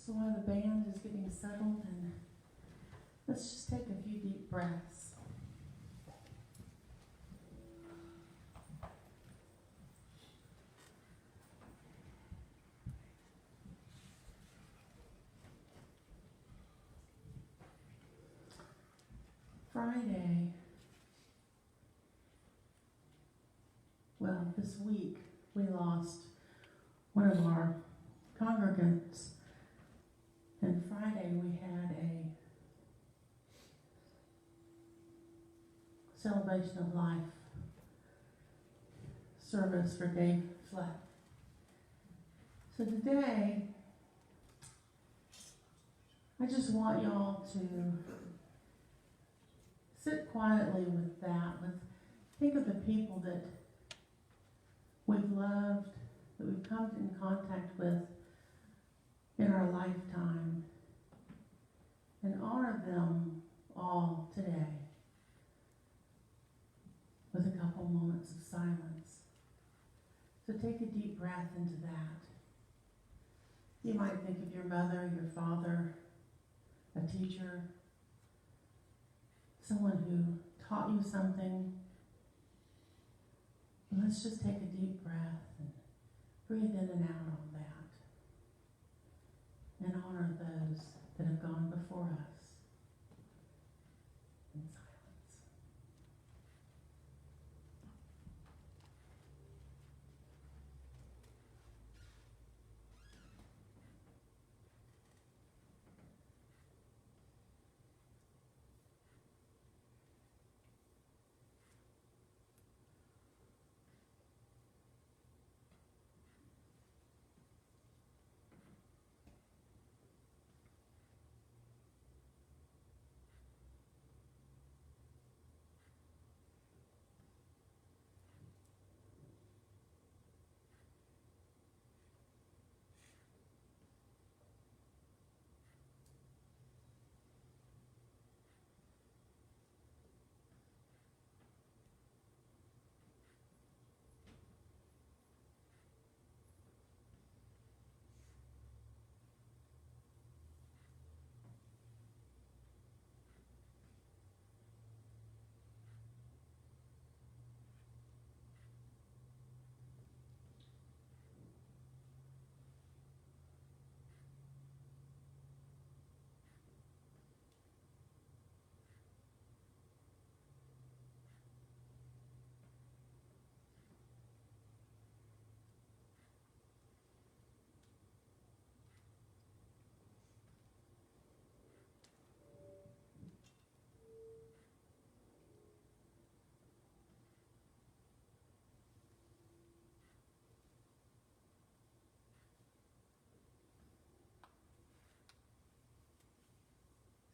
So while the band is getting settled, and let's just take a few deep breaths. Friday, well, this week, we lost one of our congregants. And Friday we had a celebration of life service for Dave LUT. So today, I just want y'all to sit quietly with that. Think of the people that we've loved, that we've come in contact with in our lifetime, and honor them all today with a couple moments of silence. So take a deep breath into that. You might think of your mother, your father, a teacher, someone who taught you something. And let's just take a deep breath and breathe in and out on that. And honor those that have gone before us in silence.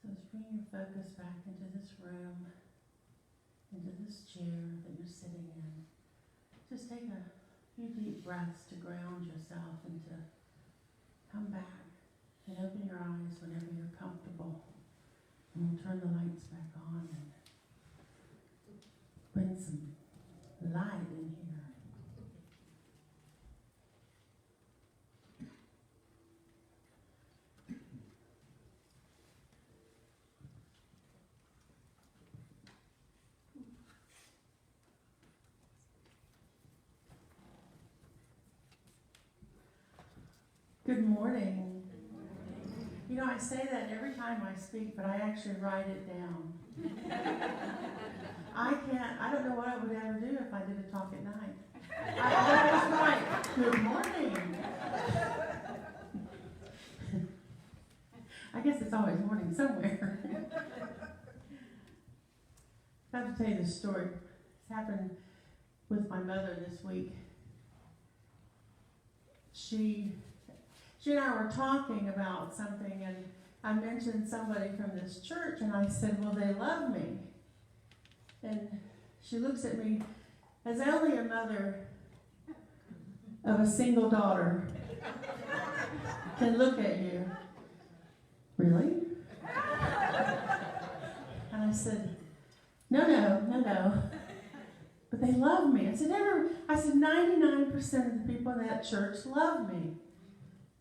So let's bring your focus back into this room, into this chair that you're sitting in. Just take a few deep breaths to ground yourself and to come back and open your eyes whenever you're comfortable. And we'll turn the lights back on and bring some light in here. Good morning. You know, I say that every time I speak, but I actually write it down. I don't know what I would ever do if I did a talk at night. I always write, good morning. I guess it's always morning somewhere. I have to tell you this story. It's happened with my mother this week. She and I were talking about something, and I mentioned somebody from this church, and I said, well, they love me. And she looks at me, as only a mother of a single daughter can look at you. Really? And I said, no. But they love me. I said 99% of the people in that church love me.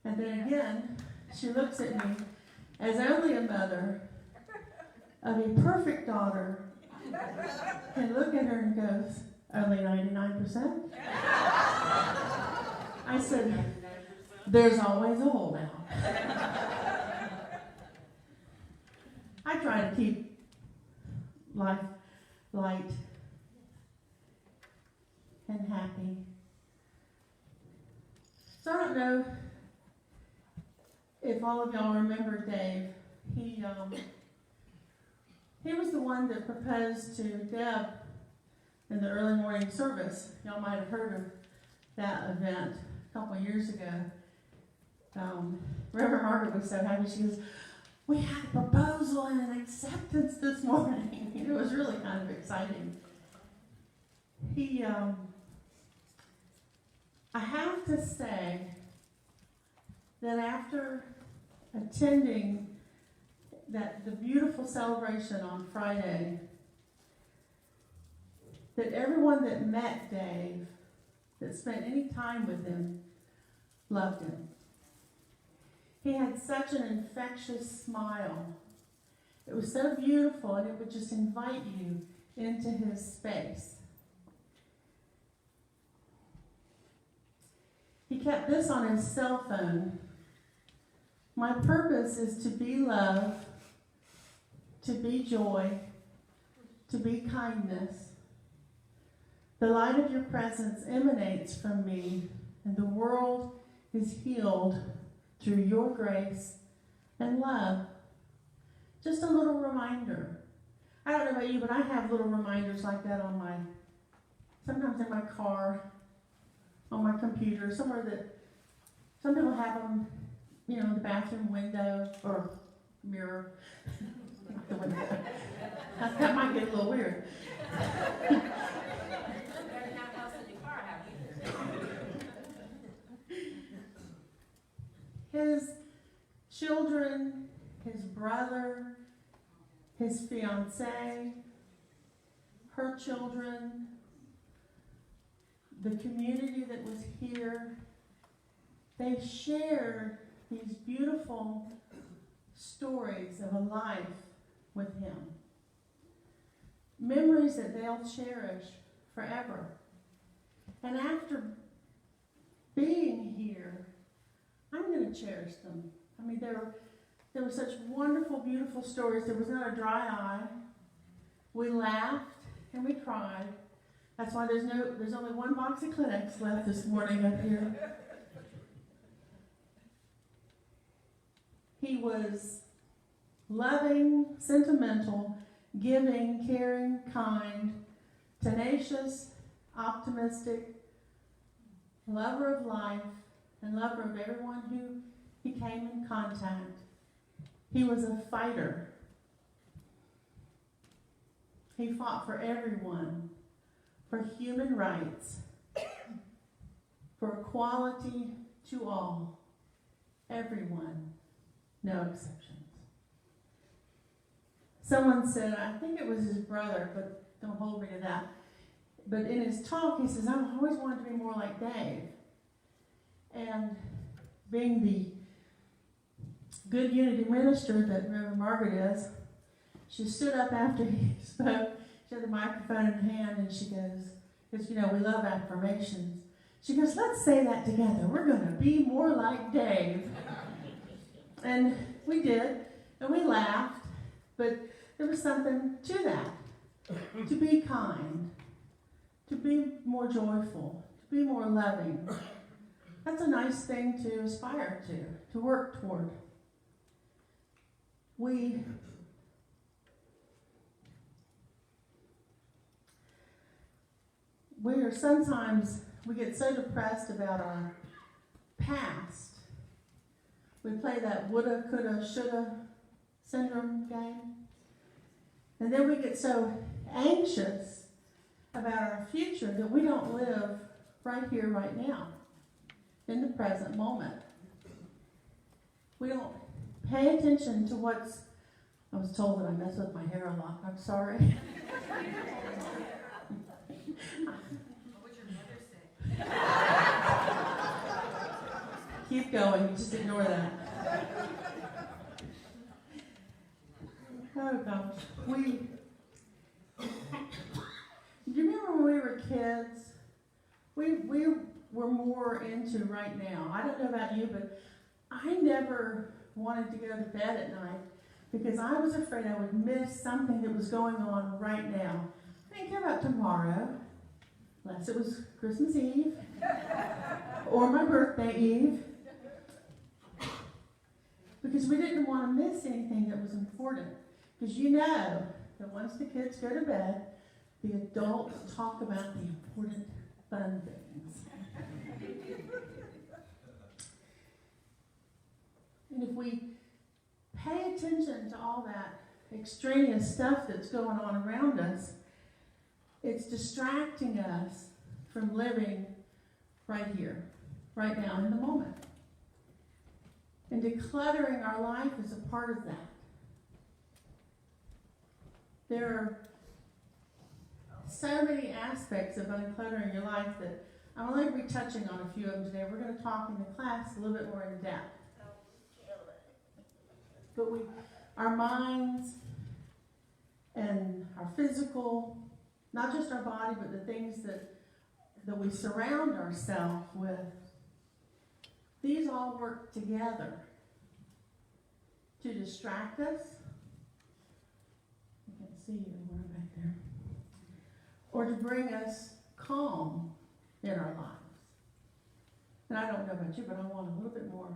And then again, She looks at me as only a mother of a perfect daughter can look at her and goes, only 99%? I said, there's always a holdout. I try to keep life light and happy. So I don't know if all of y'all remember Dave. He was the one that proposed to Deb in the early morning service. Y'all might have heard of that event a couple of years ago. Reverend Margaret was so happy. She goes, we had a proposal and an acceptance this morning. It was really kind of exciting. I have to say that after attending the beautiful celebration on Friday, that everyone that met Dave, that spent any time with him, loved him. He had such an infectious smile. It was so beautiful, and it would just invite you into his space. He kept this on his cell phone. My purpose is to be love, to be joy, to be kindness. The light of your presence emanates from me, and the world is healed through your grace and love. Just a little reminder. I don't know about you, but I have little reminders like that sometimes in my car, on my computer, somewhere that some people have them, in the bathroom window or mirror. Not the window. That might get a little weird. His children, his brother, his fiancée, her children, the community that was here, they shared these beautiful stories of a life with him. Memories that they'll cherish forever. And after being here, I'm going to cherish them. I mean, there were such wonderful, beautiful stories. There was not a dry eye. We laughed and we cried. That's why there's only one box of Kleenex left this morning up here. He was loving, sentimental, giving, caring, kind, tenacious, optimistic, lover of life, and lover of everyone who he came in contact. He was a fighter. He fought for everyone, for human rights, for equality to all, everyone, no exceptions. Someone said, I think it was his brother, but don't hold me to that, but in his talk he says, I've always wanted to be more like Dave. And being the good unity minister that Reverend Margaret is, she stood up after he spoke. She had the microphone in her hand, and she goes, because, we love affirmations. She goes, let's say that together. We're going to be more like Dave. And we did, and we laughed, but there was something to that. To be kind, to be more joyful, to be more loving. That's a nice thing to aspire to work toward. We get so depressed about our past. We play that woulda, coulda, shoulda syndrome game. And then we get so anxious about our future that we don't live right here, right now, in the present moment. We don't pay attention to I was told that I mess with my hair a lot. I'm sorry. What would your mother say? Keep going, just ignore that. Oh gosh, do you remember when we were kids? We were more into right now. I don't know about you, but I never wanted to go to bed at night because I was afraid I would miss something that was going on right now. I didn't care about tomorrow, unless it was Christmas Eve or my birthday Eve, because we didn't want to miss anything that was important. Because you know that once the kids go to bed, the adults talk about the important, fun things. And if we pay attention to all that extraneous stuff that's going on around us, it's distracting us from living right here, right now, in the moment. And decluttering our life is a part of that. There are so many aspects of uncluttering your life that I'm only going to be touching on a few of them today. We're going to talk in the class a little bit more in depth. But our minds and our physical, not just our body, but the things that we surround ourselves with, these all work together to distract us. I can't see you anymore back there. Or to bring us calm in our lives. And I don't know about you, but I want a little bit more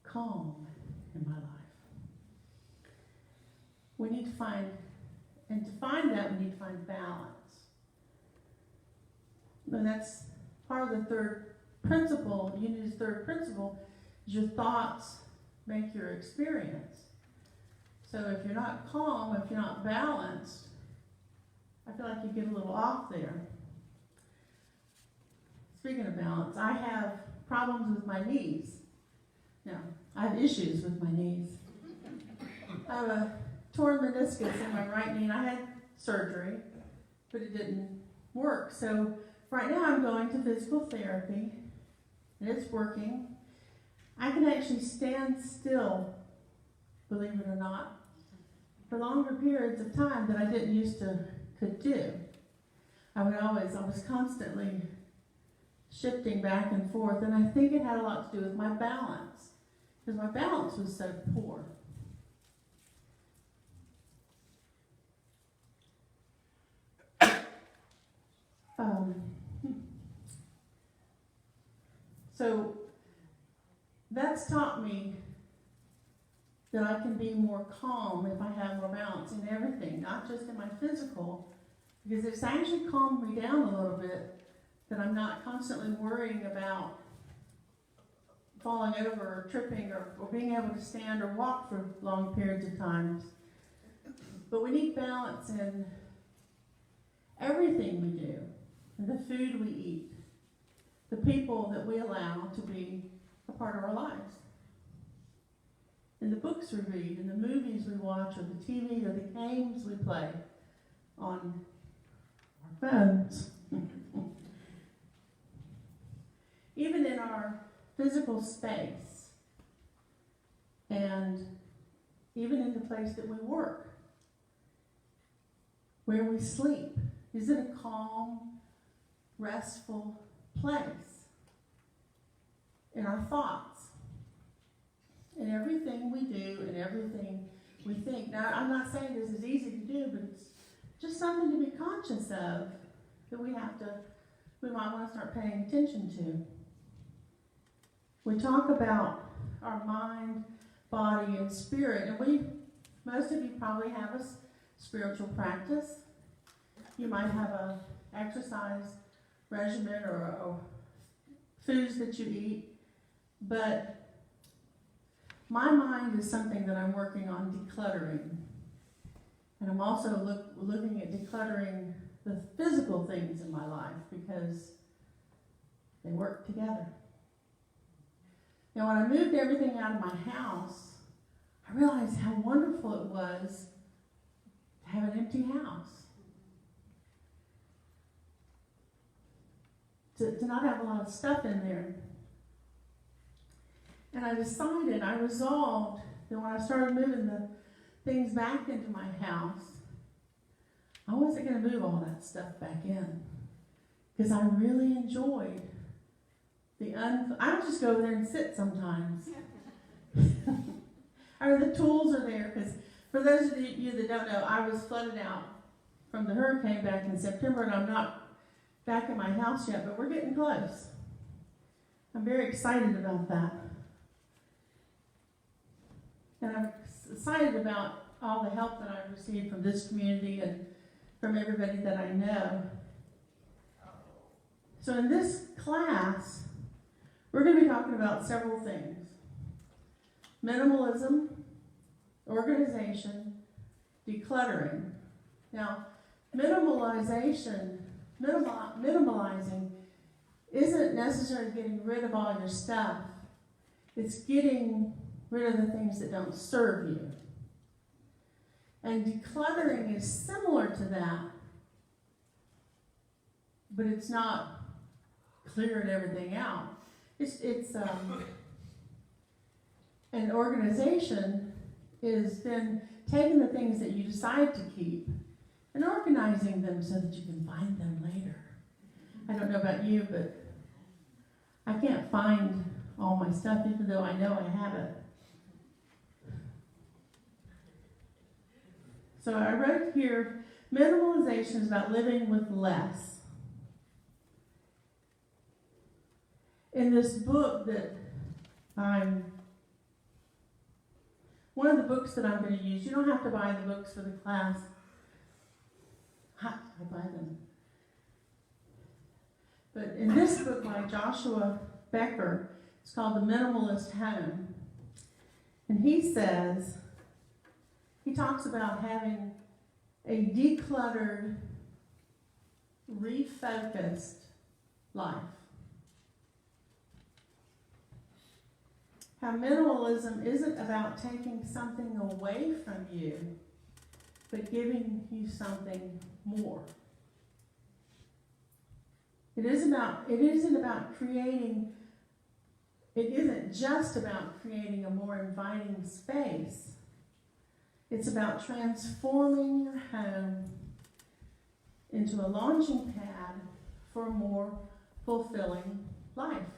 calm in my life. We need to find, and to find that, we need to find balance. And that's part of the third principle. Unity's third principle is your thoughts make your experience. So if you're not calm, if you're not balanced, I feel like you get a little off there. Speaking of balance, I have problems with my knees. No, I have issues with my knees. I have a torn meniscus in my right knee, and I had surgery, but it didn't work. So right now I'm going to physical therapy, and it's working. I can actually stand still, believe it or not, for longer periods of time that I didn't used to could do. I was constantly shifting back and forth, and I think it had a lot to do with my balance, because my balance was so poor. So that's taught me that I can be more calm if I have more balance in everything, not just in my physical, because it's actually calmed me down a little bit, that I'm not constantly worrying about falling over or tripping or being able to stand or walk for long periods of times. But we need balance in everything we do, in the food we eat, the people that we allow to be a part of our lives, in the books we read, in the movies we watch, or the TV, or the games we play on our phones. Even in our physical space, and even in the place that we work, where we sleep. Is it a calm, restful place? In our thoughts, in everything we do, and everything we think. Now, I'm not saying this is easy to do, but it's just something to be conscious of that we might want to start paying attention to. We talk about our mind, body, and spirit, and most of you probably have a spiritual practice. You might have a exercise regimen or foods that you eat, but my mind is something that I'm working on decluttering. And I'm also looking at decluttering the physical things in my life because they work together. Now, when I moved everything out of my house, I realized how wonderful it was to have an empty house. To not have a lot of stuff in there. And I resolved that when I started moving things back into my house, I wasn't going to move all that stuff back in. Because I really enjoyed I would just go over there and sit sometimes. The tools are there, because for those of you that don't know, I was flooded out from the hurricane back in September, and I'm not back in my house yet, but we're getting close. I'm very excited about that. And I'm excited about all the help that I've received from this community and from everybody that I know. So in this class, we're going to be talking about several things. Minimalism, organization, decluttering. Now, minimalizing isn't necessarily getting rid of all your stuff. It's getting rid of the things that don't serve you. And decluttering is similar to that, but it's not clearing everything out. It's an organization is then taking the things that you decide to keep and organizing them so that you can find them later. I don't know about you, but I can't find all my stuff even though I know I have it. So I wrote here, minimalization is about living with less. In this book that one of the books that I'm going to use, you don't have to buy the books for the class. I buy them. But in this book by Joshua Becker, it's called The Minimalist Home. And he talks about having a decluttered, refocused life. How minimalism isn't about taking something away from you, but giving you something more. It isn't just about creating a more inviting space. It's about transforming your home into a launching pad for a more fulfilling life.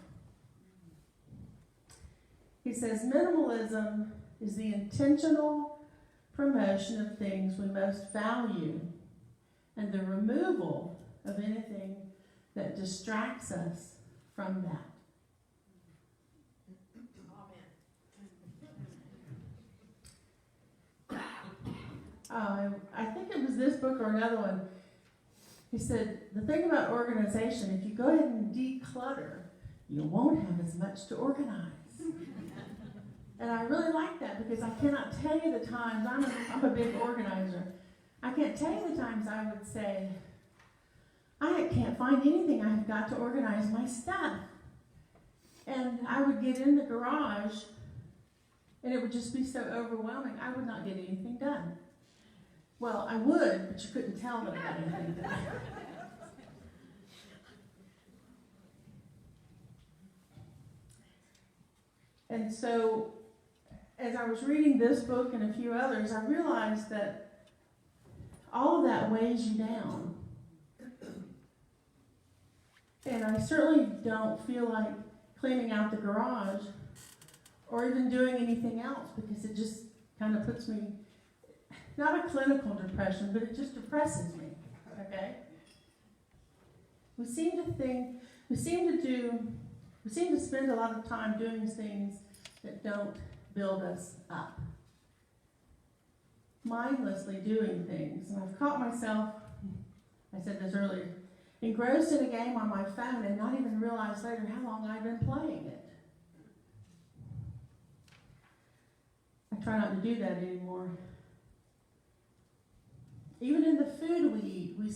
He says minimalism is the intentional promotion of things we most value and the removal of anything that distracts us from that. I think it was this book or another one. He said, the thing about organization, if you go ahead and declutter, you won't have as much to organize. And I really like that because I cannot tell you the times, I'm a big organizer. I can't tell you the times I would say, I can't find anything, I've got to organize my stuff. And I would get in the garage and it would just be so overwhelming, I would not get anything done. Well, I would, but you couldn't tell that I got anything done. And so, as I was reading this book and a few others, I realized that all of that weighs you down. And I certainly don't feel like cleaning out the garage or even doing anything else because it just kind of puts me, not a clinical depression, but it just depresses me, okay? We seem to spend a lot of time doing things that don't build us up. Mindlessly doing things. And I've caught myself, I said this earlier, engrossed in a game on my phone and not even realize later how long I've been playing it. I try not to do that anymore. Even in the food we eat, we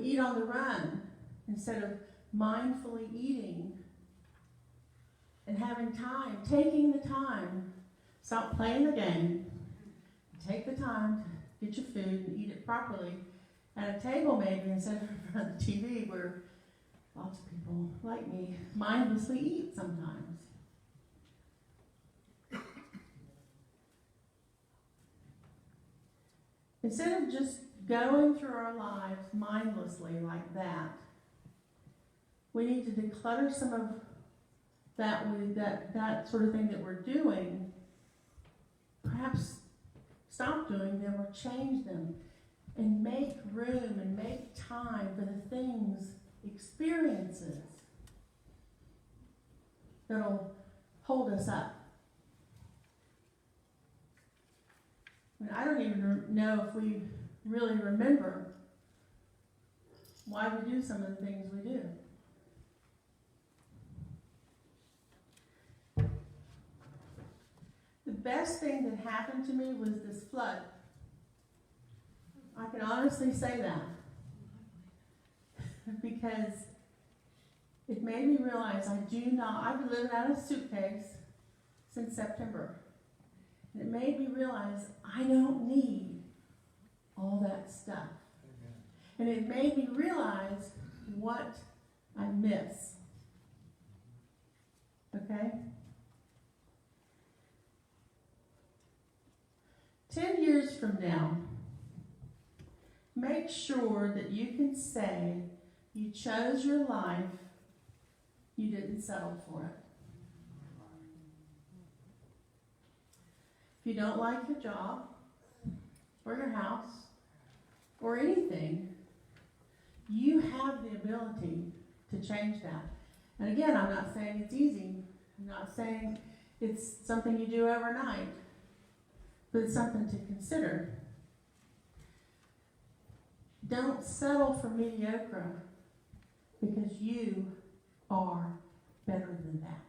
eat on the run instead of mindfully eating and having time, taking the time. Stop playing the game. Take the time to get your food and eat it properly at a table maybe instead of in front of the TV where lots of people like me mindlessly eat sometimes. instead of just going through our lives mindlessly like that, we need to declutter some of that sort of thing that we're doing. Perhaps stop doing them or change them, and make room and make time for the things, experiences that'll hold us up. I don't even know if we really remember why we do some of the things we do. The best thing that happened to me was this flood. I can honestly say that. Because it made me realize I've been living out of a suitcase since September. And it made me realize I don't need all that stuff. And it made me realize what I miss. Okay? 10 years from now, make sure that you can say you chose your life, you didn't settle for it. If you don't like your job, or your house, or anything, you have the ability to change that. And again, I'm not saying it's easy. I'm not saying it's something you do overnight, but it's something to consider. Don't settle for mediocre, because you are better than that.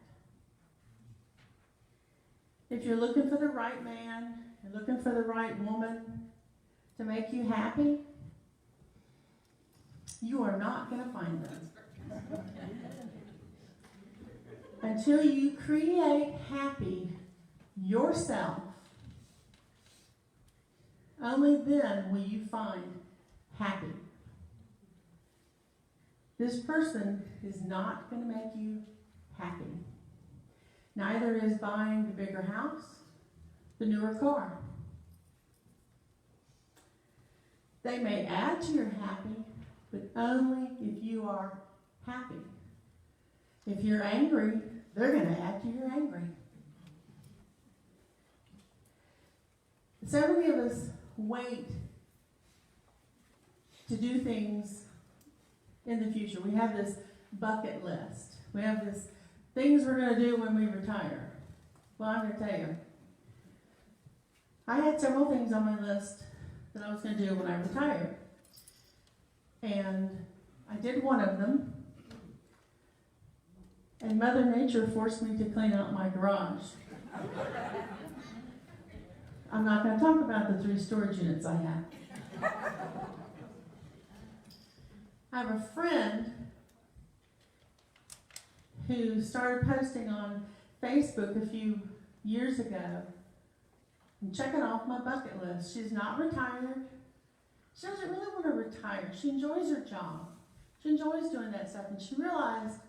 If you're looking for the right man, you're looking for the right woman to make you happy, you are not going to find them. Until you create happy yourself, only then will you find happy. This person is not going to make you happy. Neither is buying the bigger house, the newer car. They may add to your happy, but only if you are happy. If you're angry, they're going to add to your angry. So many of us wait to do things in the future. We have this bucket list. We have this things we're going to do when we retire. Well, I'm going to tell you. I had several things on my list that I was going to do when I retired. And I did one of them. And Mother Nature forced me to clean out my garage. I'm not going to talk about the 3 storage units I have. I have a friend who started posting on Facebook a few years ago and checking off my bucket list. She's not retired. She doesn't really want to retire. She enjoys her job. She enjoys doing that stuff. And she realized,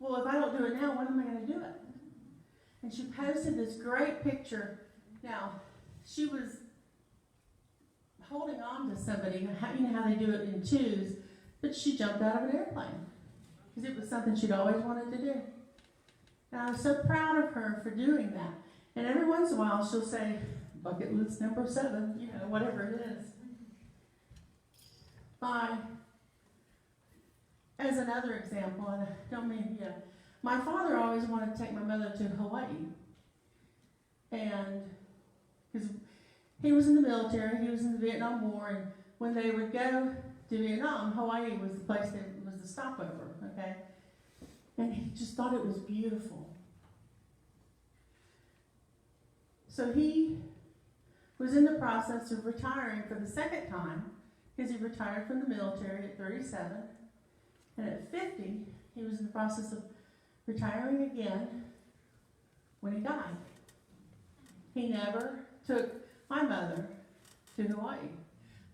well, if I don't do it now, when am I going to do it? And she posted this great picture. Now, she was holding on to somebody. You know how they do it in twos, but she jumped out of an airplane because it was something she'd always wanted to do. And I was so proud of her for doing that. And every once in a while, she'll say, bucket list number 7, you know, whatever it is. As another example, and I don't mean, my father always wanted to take my mother to Hawaii. And because he was in the military, he was in the Vietnam War, and when they would go to Vietnam, Hawaii was the place that was the stopover, okay? And he just thought it was beautiful. So he was in the process of retiring for the second time, because he retired from the military at 37. And at 50, he was in the process of retiring again when he died. He never took my mother to Hawaii.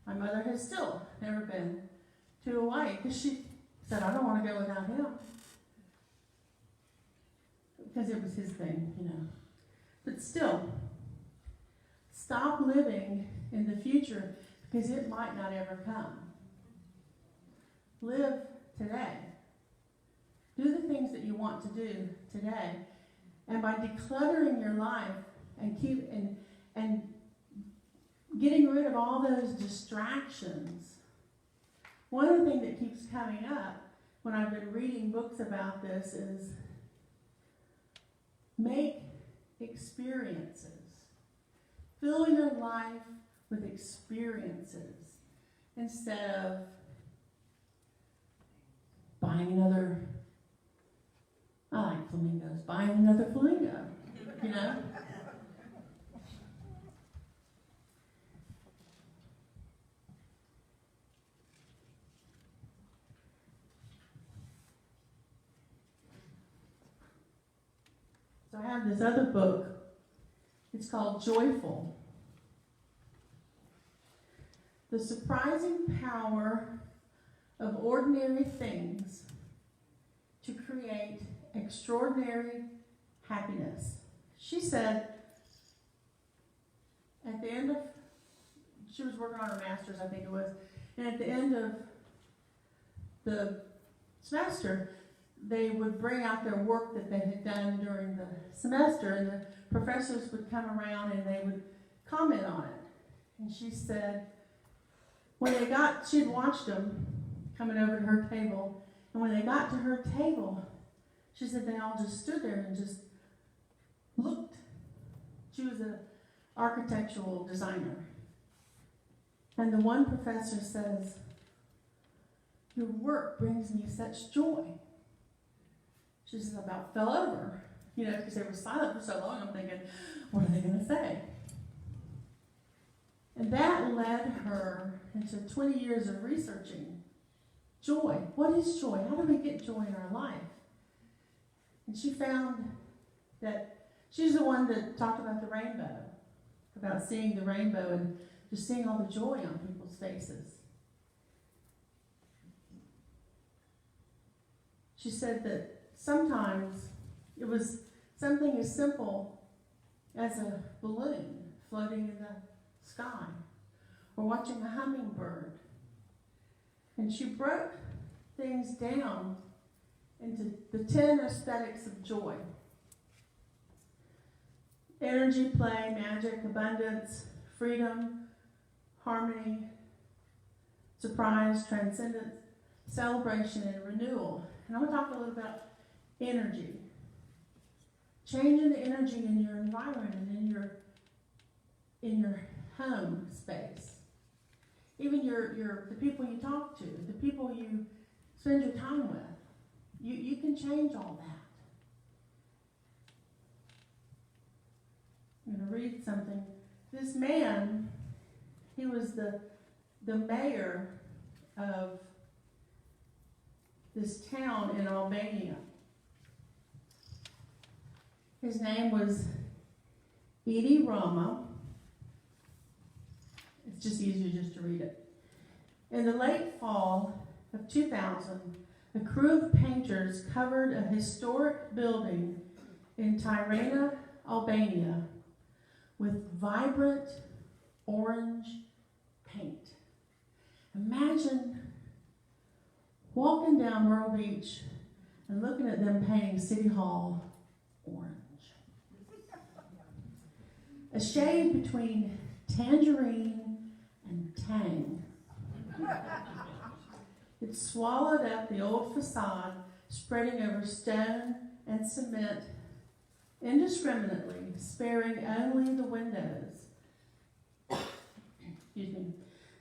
My mother has still never been to Hawaii because she said, I don't want to go without him. Because it was his thing, you know. But still, Stop living in the future because it might not ever come. Live today. Do the things that you want to do today. And by decluttering your life and getting rid of all those distractions, one of the things that keeps coming up when I've been reading books about this is make experiences. Fill your life with experiences instead of buying another, I like flamingos, buying another flamingo, you know? So I have this other book. It's called Joyful. The surprising power of ordinary things to create extraordinary happiness. She said at the end of, she was working on her master's, I think it was, and at the end of the semester, they would bring out their work that they had done during the semester, and the professors would come around and they would comment on it. And she said, she'd watched them coming over to her table, and when they got to her table, she said they all just stood there and just looked. She was an architectural designer. And the one professor says, "Your work brings me such joy." She says, "I about fell over, because they were silent for so long. I'm thinking, what are they going to say?" And that led her into 20 years of researching joy. What is joy? How do we get joy in our life? And she found that she's the one that talked about the rainbow, about seeing the rainbow and just seeing all the joy on people's faces. She said that sometimes it was something as simple as a balloon floating in the sky or watching a hummingbird. And she broke things down into the 10 aesthetics of joy. Energy, play, magic, abundance, freedom, harmony, surprise, transcendence, celebration, and renewal. And I want to talk a little about energy. Changing the energy in your environment and in your home space. Even the people you talk to, the people you spend your time with. You can change all that. I'm going to read something. This man, he was the mayor of this town in Albania. His name was Edi Rama. It's just easier just to read it. In the late fall of 2000, a crew of painters covered a historic building in Tirana, Albania, with vibrant orange paint. Imagine walking down Myrtle Beach and looking at them painting City Hall orange. A shade between tangerine and tang. It swallowed up the old facade, spreading over stone and cement indiscriminately, sparing only the windows. Excuse me.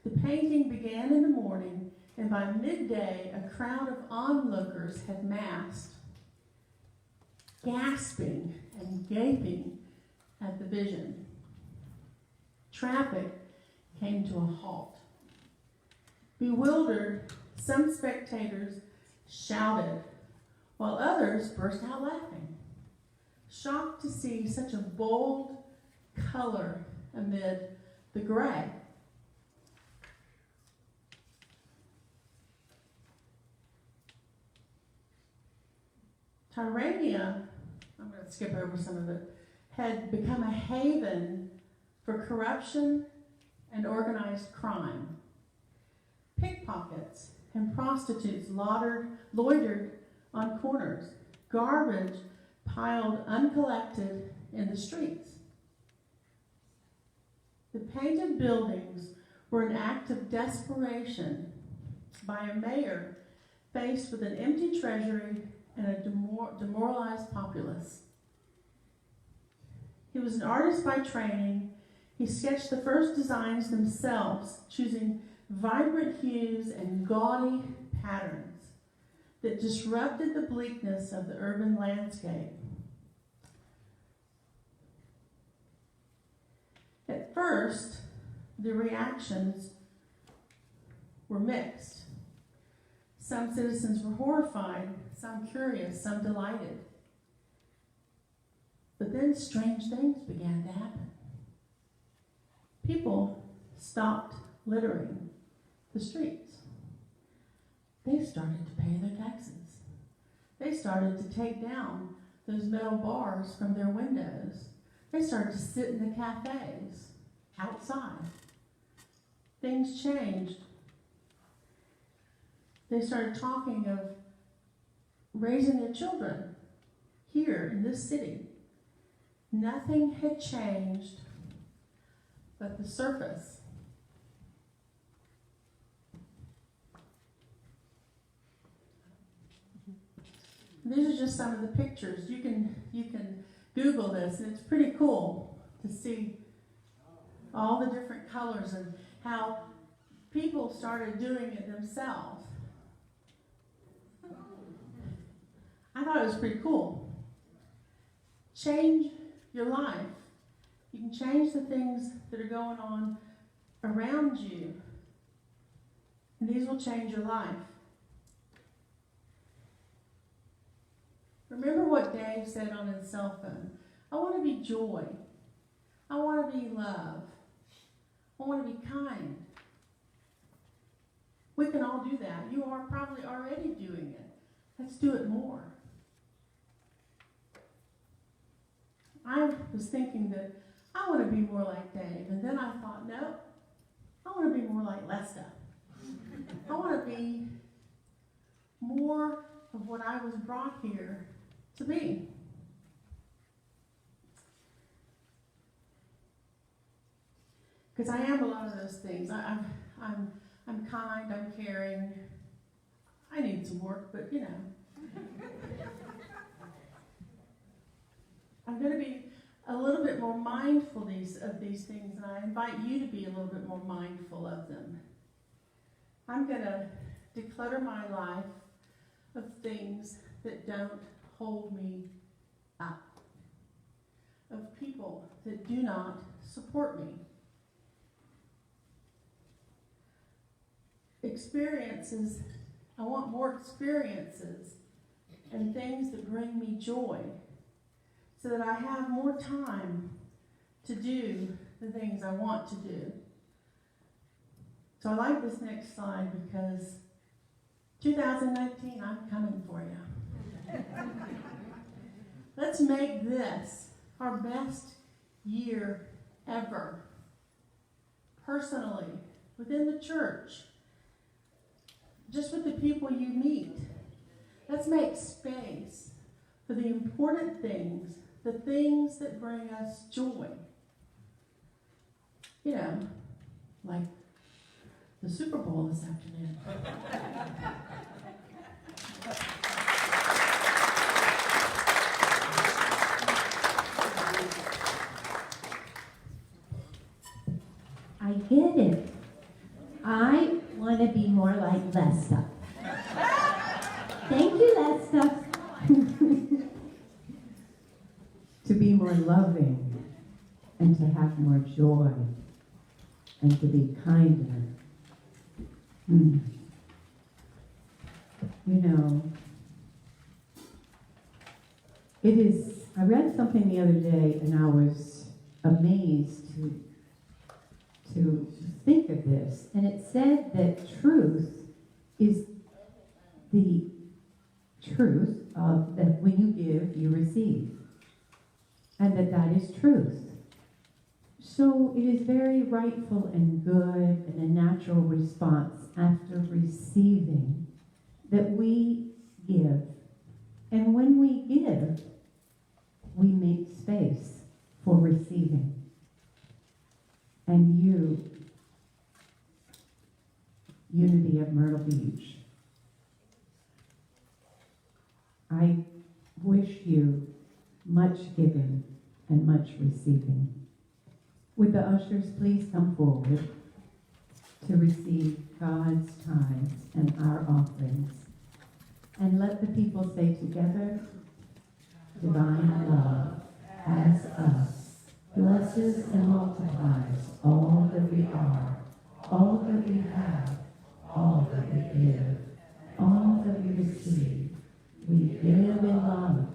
The painting began in the morning, and by midday, a crowd of onlookers had massed, gasping and gaping at the vision. Traffic came to a halt. Bewildered, some spectators shouted, while others burst out laughing, shocked to see such a bold color amid the gray. Tirana, I'm going to skip over some of it, had become a haven for corruption and organized crime. Pickpockets and prostitutes loitered on corners, garbage piled uncollected in the streets. The painted buildings were an act of desperation by a mayor faced with an empty treasury and a demoralized populace. He was an artist by training. He sketched the first designs themselves, choosing vibrant hues and gaudy patterns that disrupted the bleakness of the urban landscape. At first, the reactions were mixed. Some citizens were horrified, some curious, some delighted. But then strange things began to happen. People stopped littering the streets. They started to pay their taxes. They started to take down those metal bars from their windows. They started to sit in the cafes outside. Things changed. They started talking of raising their children here in this city. Nothing had changed but the surface. These are just some of the pictures. You can Google this, and it's pretty cool to see all the different colors and how people started doing it themselves. I thought it was pretty cool. Change your life. You can change the things that are going on around you, and these will change your life. Remember what Dave said on his cell phone. I want to be joy. I want to be love. I want to be kind. We can all do that. You are probably already doing it. Let's do it more. I was thinking that I want to be more like Dave, and then I thought, no, I want to be more like Lesta. I want to be more of what I was brought here to be. Because I am a lot of those things. I'm kind, I'm caring. I need some work, but you know. I'm going to be a little bit more mindful of these things, and I invite you to be a little bit more mindful of them. I'm going to declutter my life of things that don't hold me up, of people that do not support me. Experiences, I want more experiences and things that bring me joy, so that I have more time to do the things I want to do. So I like this next slide because 2019, I'm coming for you. Let's make this our best year ever. Personally, within the church, just with the people you meet. Let's make space for the important things, the things that bring us joy. You know, like the Super Bowl this afternoon. I get it. I want to be more like Lesta. Thank you, Lesta. To be more loving and to have more joy and to be kinder. You know, it is, I read something the other day and I was amazed to think of this. And it said that truth is the truth of that when you give, you receive. And that is truth. So it is very rightful and good and a natural response after receiving that we give. And when we give, we make space for receiving. And you, Unity of Myrtle Beach, I wish you much giving and much receiving. Would the ushers please come forward to receive God's tithes and our offerings? And let the people say together, divine love as us, blesses and multiplies all that we are, all that we have, all that we give, all that we receive. We give in love